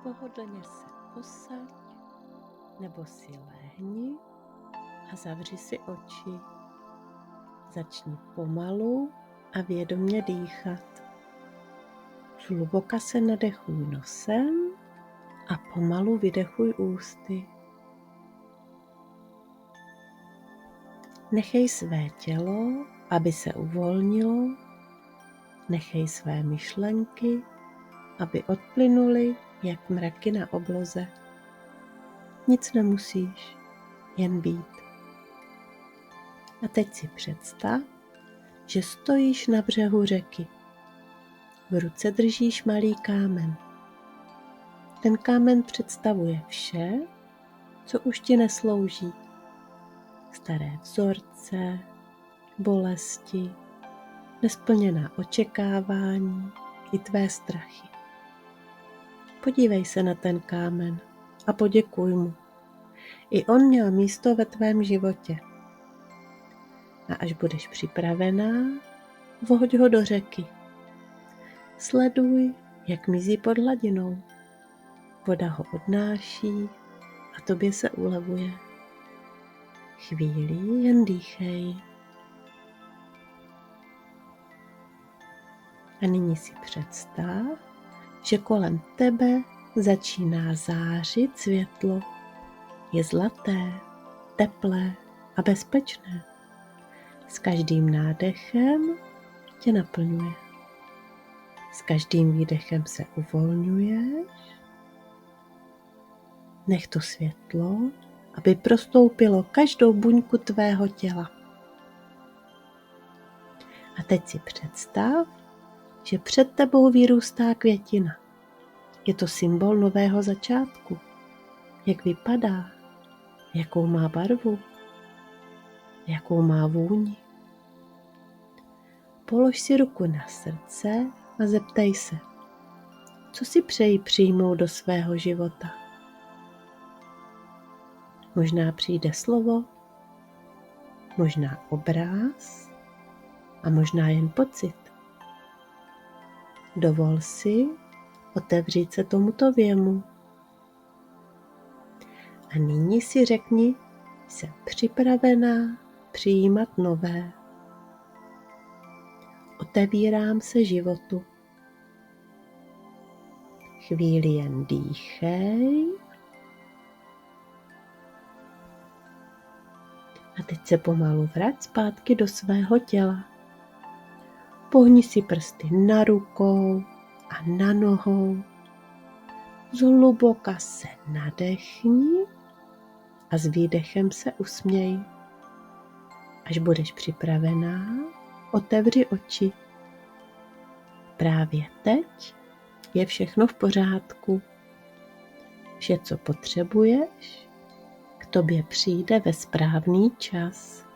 Pohodlně se posaď nebo si lehni a zavři si oči. Začni pomalu a vědomě dýchat. Zhluboka se nadechuj nosem a pomalu vydechuj ústy. Nechej své tělo, aby se uvolnilo. Nechej své myšlenky, aby odplynuly jak mraky na obloze. Nic nemusíš, jen být. A teď si představ, že stojíš na břehu řeky. V ruce držíš malý kámen. Ten kámen představuje vše, co už ti neslouží. Staré vzorce, bolesti, nesplněná očekávání i tvé strachy. Podívej se na ten kámen a poděkuj mu. I on měl místo ve tvém životě. A až budeš připravená, vhoď ho do řeky. Sleduj, jak mizí pod hladinou. Voda ho odnáší a tobě se ulevuje. Chvíli jen dýchej. A nyní si představ, že kolem tebe začíná zářit světlo. Je zlaté, teplé a bezpečné. S každým nádechem tě naplňuje. S každým výdechem se uvolňuješ. Nech to světlo, aby prostoupilo každou buňku tvého těla. A teď si představ, že před tebou vyrůstá květina. Je to symbol nového začátku. Jak vypadá, jakou má barvu, jakou má vůni. Polož si ruku na srdce a zeptej se, co si přeji přijmout do svého života. Možná přijde slovo, možná obráz a možná jen pocit. Dovol si otevřít se tomuto věmu. A nyní si řekni, jsem připravená přijímat nové. Otevírám se životu. Chvíli jen dýchej. A teď se pomalu vrať zpátky do svého těla. Pohni si prsty na rukou a na nohou. Zhluboka se nadechni a s výdechem se usměj. Až budeš připravená, otevři oči. Právě teď je všechno v pořádku. Vše, co potřebuješ, k tobě přijde ve správný čas.